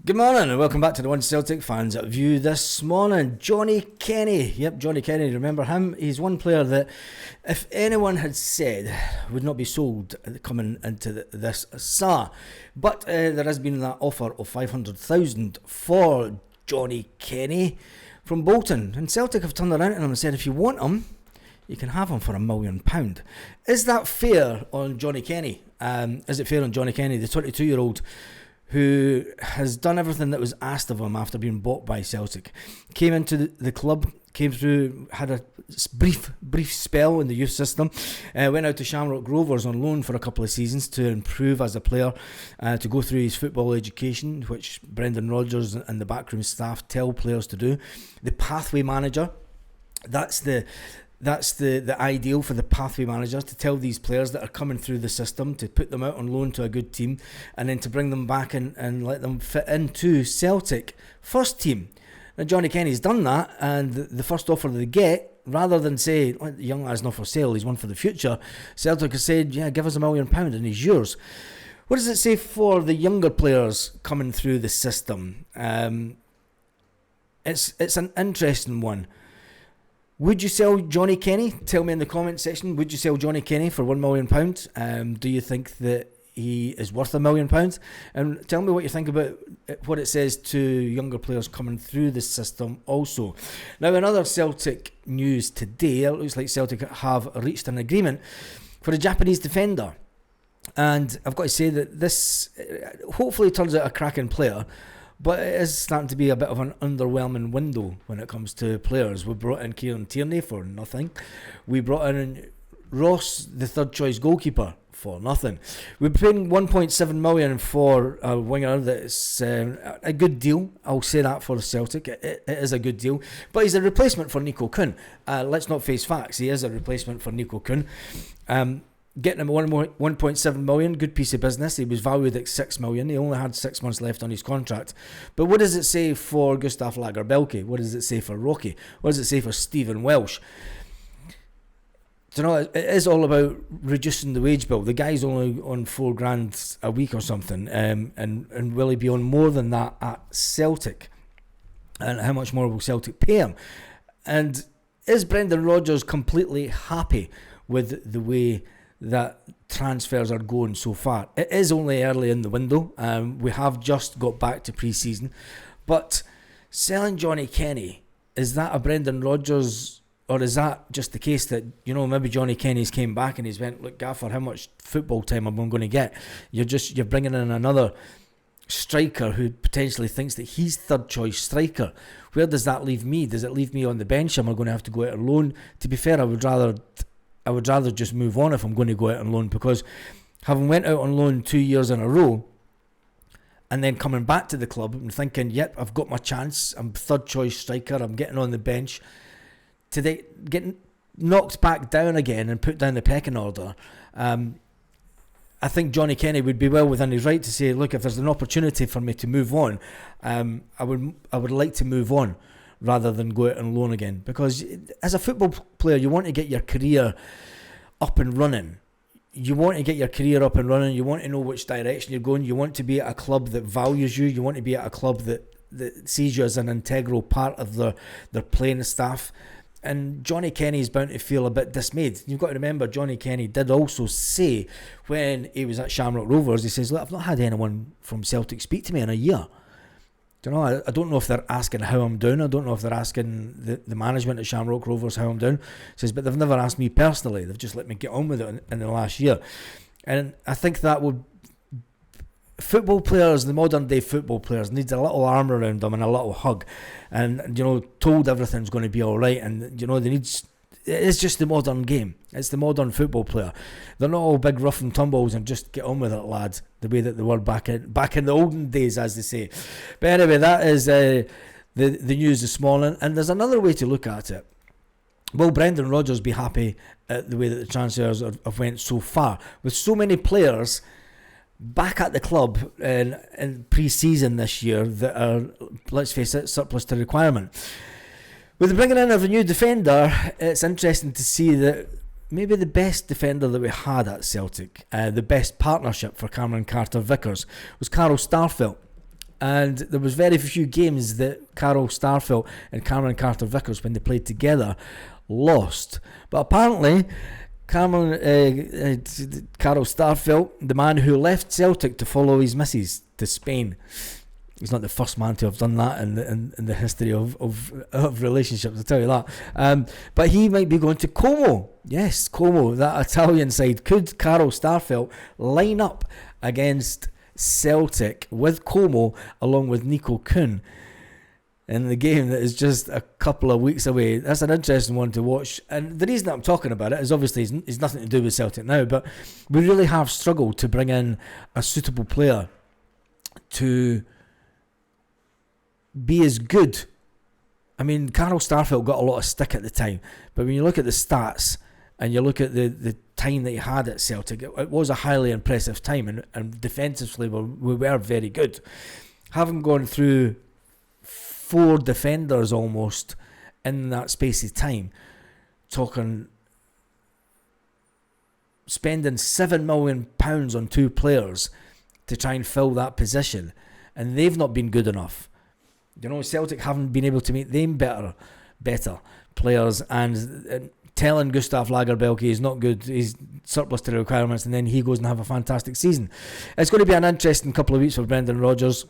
Good morning and welcome back to the One Celtic Fans View this morning. Johnny Kenny. Yep, Johnny Kenny, remember him? He's one player that if anyone had said would not be sold coming into this summer. But there has been that offer of 500,000 for Johnny Kenny from Bolton. And Celtic have turned around to him and said, if you want him, you can have him for £1 million. Is that fair on Johnny Kenny? Is it fair on Johnny Kenny, the 22-year-old who has done everything that was asked of him after being bought by Celtic? Came into the club, came through, had a brief spell in the youth system, went out to Shamrock Rovers on loan for a couple of seasons to improve as a player, to go through his football education, which Brendan Rodgers and the backroom staff tell players to do. The pathway manager, that's the ideal for the pathway managers, to tell these players that are coming through the system to put them out on loan to a good team and then to bring them back and let them fit into Celtic first team. Now Johnny Kenny's done that, and the first offer they get, rather than say, the young lad's not for sale, he's one for the future, Celtic has said, yeah, give us £1 million and he's yours. What does it say for the younger players coming through the system? It's an interesting one. Would you sell Johnny Kenny? Tell me in the comment section. Would you sell Johnny Kenny for £1 million? Do you think that he is worth £1 million? And tell me what you think about what it says to younger players coming through the system also. Now, in other Celtic news today, it looks like Celtic have reached an agreement for a Japanese defender. And I've got to say that this hopefully turns out a cracking player. But it is starting to be a bit of an underwhelming window when it comes to players. We brought in Kieran Tierney for nothing. We brought in Ross, the third choice goalkeeper, for nothing. We're paying 1.7 million for a winger that's a good deal. I'll say that for Celtic. It is a good deal. But he's a replacement for Nico Kuhn. Let's not face facts. He is a replacement for Nico Kuhn. Getting him 1.7 million, good piece of business. He was valued at 6 million. He only had 6 months left on his contract. But what does it say for Gustav Lagerbielke? What does it say for Rocky? What does it say for Stephen Welsh? Do you know, it is all about reducing the wage bill. The guy's only on $4,000 a week or something, and will he be on more than that at Celtic? And how much more will Celtic pay him? And is Brendan Rodgers completely happy with the way that transfers are going so far? It is only early in the window. We have just got back to pre-season, but selling Johnny Kenny, is that a Brendan Rodgers, or is that just the case that, you know, maybe Johnny Kenny's came back and he's went, look, Gaffer, how much football time am I going to get? You're bringing in another striker who potentially thinks that he's third choice striker. Where does that leave me? Does it leave me on the bench? Am I going to have to go out on loan? To be fair, I would rather just move on if I'm going to go out on loan, because having went out on loan 2 years in a row and then coming back to the club and thinking, yep, I've got my chance, I'm third choice striker, I'm getting on the bench, today getting knocked back down again and put down the pecking order. I think Johnny Kenny would be well within his right to say, look, if there's an opportunity for me to move on, I would like to move on, rather than go out on loan again. Because as a football player, you want to get your career up and running. You want to know which direction you're going. You want to be at a club that values you. You want to be at a club that sees you as an integral part of their playing staff. And Johnny Kenny is bound to feel a bit dismayed. You've got to remember, Johnny Kenny did also say when he was at Shamrock Rovers, he says, look, I've not had anyone from Celtic speak to me in a year. You know, I don't know if they're asking how I'm doing. I don't know if they're asking the management at Shamrock Rovers how I'm doing. He says, but they've never asked me personally. They've just let me get on with it in the last year. And I think that would... Football players, the modern day football players, needs a little arm around them and a little hug. And, you know, told everything's going to be all right. And, you know, it's just the modern game. It's the modern football player. They're not all big rough and tumbles and just get on with it, lads, the way that they were back in the olden days, as they say. But anyway, that is the news this morning. And there's another way to look at it. Will Brendan Rodgers be happy at the way that the transfers have went so far? With so many players back at the club in pre-season this year that are, let's face it, surplus to requirement. With the bringing in of a new defender, it's interesting to see that maybe the best defender that we had at Celtic, the best partnership for Cameron Carter-Vickers, was Carl Starfelt. And there was very few games that Carol Starfelt and Cameron Carter-Vickers, when they played together, lost. But apparently, Carol Starfelt, the man who left Celtic to follow his missus to Spain, he's not the first man to have done that in the history of relationships, I'll tell you that. But he might be going to Como. Yes, Como, that Italian side. Could Carol Starfelt line up against Celtic with Como along with Nico Kuhn in the game that is just a couple of weeks away? That's an interesting one to watch. And the reason that I'm talking about it is obviously it's nothing to do with Celtic now, but we really have struggled to bring in a suitable player to be as good. I mean, Carol Starfelt got a lot of stick at the time, but when you look at the stats and you look at the time that he had at Celtic, it was a highly impressive time, and defensively we were very good. Having gone through 4 defenders almost in that space of time, talking spending £7 million on 2 players to try and fill that position, and they've not been good enough. You know, Celtic haven't been able to make them better players, and telling Gustav Lagerbielke he's not good, he's surplus to the requirements, and then he goes and have a fantastic season. It's going to be an interesting couple of weeks for Brendan Rodgers,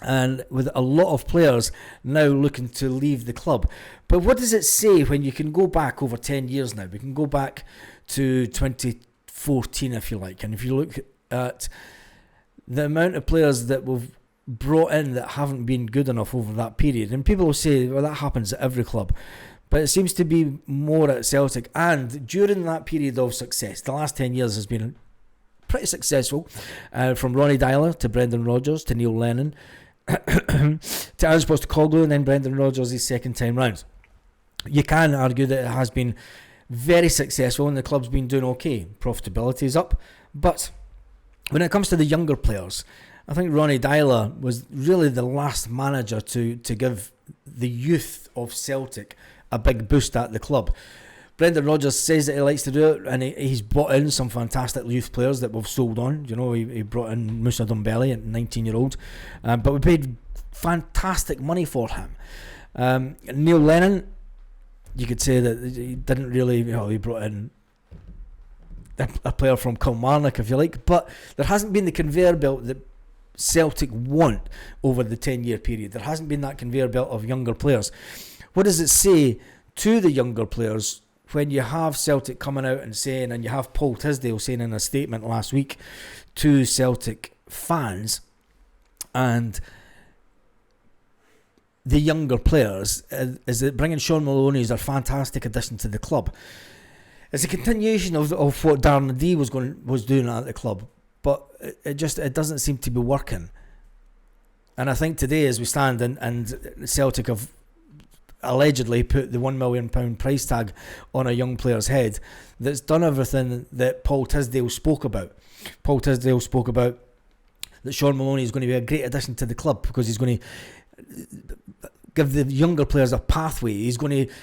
and with a lot of players now looking to leave the club. But what does it say when you can go back over 10 years now? We can go back to 2014 if you like, and if you look at the amount of players that we've brought in that haven't been good enough over that period, and people will say, well, that happens at every club, but it seems to be more at Celtic. And during that period of success, the last 10 years has been pretty successful, from Ronnie Dyler to Brendan Rodgers to Neil Lennon to Ange Postecoglou, and then Brendan Rodgers his second time round. You can argue that it has been very successful and the club's been doing okay. Profitability is up, but when it comes to the younger players, I think Ronnie Dyler was really the last manager to give the youth of Celtic a big boost at the club. Brendan Rodgers says that he likes to do it, and he's brought in some fantastic youth players that we've sold on. You know, he brought in Moussa Dembele, a 19-year-old, but we paid fantastic money for him. Neil Lennon, you could say that he didn't really, he brought in a player from Kilmarnock, if you like, but there hasn't been the conveyor belt that Celtic want over the 10-year period. There hasn't been that conveyor belt of younger players. What does it say to the younger players when you have Celtic coming out and saying, and you have Paul Tisdale saying in a statement last week to Celtic fans and the younger players, is that bringing Sean Maloney is a fantastic addition to the club. It's a continuation of what Darren D was doing at the club, but it doesn't seem to be working. And I think today, as we stand, and Celtic have allegedly put the £1 million price tag on a young player's head, that's done everything that Paul Tisdale spoke about. Paul Tisdale spoke about that Sean Maloney is going to be a great addition to the club because he's going to give the younger players a pathway. He's going to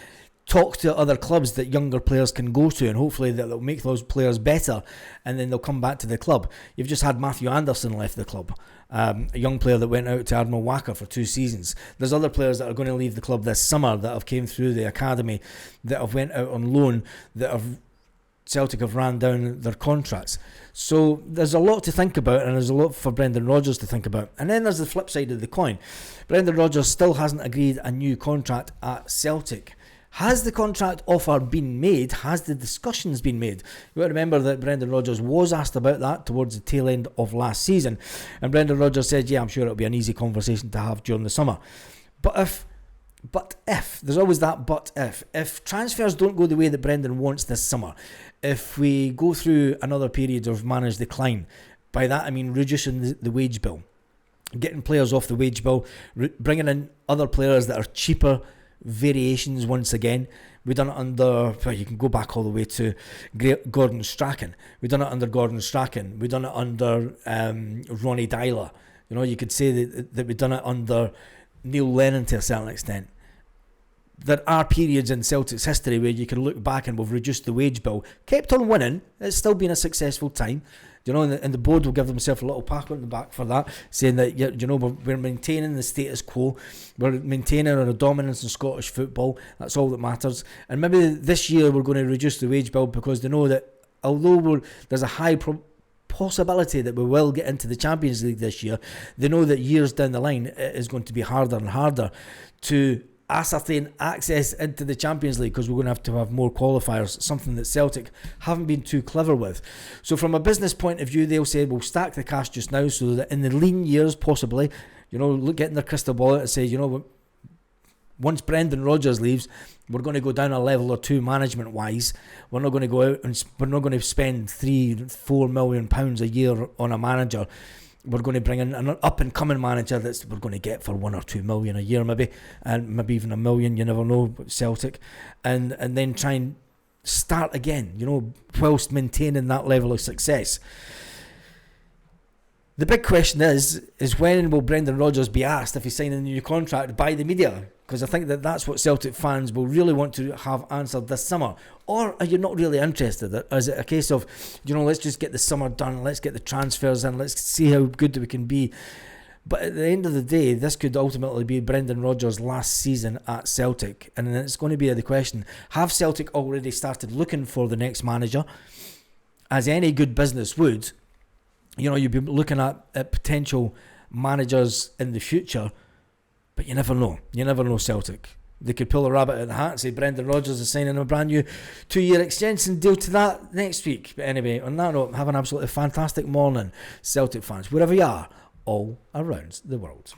talk to other clubs that younger players can go to, and hopefully that'll make those players better, and then they'll come back to the club. You've just had Matthew Anderson left the club, a young player that went out to Ardmore Wacker for 2 seasons. There's other players that are going to leave the club this summer that have came through the academy, that have went out on loan, that have Celtic have ran down their contracts. So there's a lot to think about, and there's a lot for Brendan Rodgers to think about. And then there's the flip side of the coin. Brendan Rodgers still hasn't agreed a new contract at Celtic. Has the contract offer been made? Has the discussions been made? You got to remember that Brendan Rodgers was asked about that towards the tail end of last season, and Brendan Rodgers said, yeah, I'm sure it'll be an easy conversation to have during the summer. But if, there's always that but if transfers don't go the way that Brendan wants this summer, if we go through another period of managed decline, by that I mean reducing the wage bill, getting players off the wage bill, bringing in other players that are cheaper variations once again. We've done it under, you can go back all the way to Gordon Strachan. We've done it under Gordon Strachan. We've done it under Ronnie Dyler. You know, you could say that we've done it under Neil Lennon to a certain extent. there are periods in Celtic's history where you can look back and we've reduced the wage bill, kept on winning, it's still been a successful time. You know, and the board will give themselves a little pat on the back for that, saying that, you know, we're maintaining the status quo, we're maintaining our dominance in Scottish football, that's all that matters. And maybe this year we're going to reduce the wage bill because they know that although there's a high possibility that we will get into the Champions League this year, they know that years down the line it is going to be harder and harder to ascertain access into the Champions League because we're going to have more qualifiers, something that Celtic haven't been too clever with. So from a business point of view, they'll say we'll stack the cash just now so that in the lean years possibly, you know, getting their crystal ball out and say, you know, once Brendan Rodgers leaves, we're going to go down a level or two management wise. We're not going to go out and we're not going to spend £3-4 million a year on a manager. We're going to bring in an up-and-coming manager that we're going to get for 1 or 2 million a year maybe, and maybe even $1 million, you never know, Celtic, and then try and start again, you know, whilst maintaining that level of success. The big question is when will Brendan Rodgers be asked if he's signing a new contract by the media? Because I think that's what Celtic fans will really want to have answered this summer. Or are you not really interested? Is it a case of, you know, let's just get the summer done, let's get the transfers in, let's see how good we can be. But at the end of the day, this could ultimately be Brendan Rodgers' last season at Celtic. And then it's going to be the question, have Celtic already started looking for the next manager? As any good business would, you know, you'd be looking at potential managers in the future. But you never know. You never know Celtic. They could pull a rabbit out of the hat and say Brendan Rodgers is signing a brand new 2-year extension deal to that next week. But anyway, on that note, have an absolutely fantastic morning, Celtic fans, wherever you are, all around the world.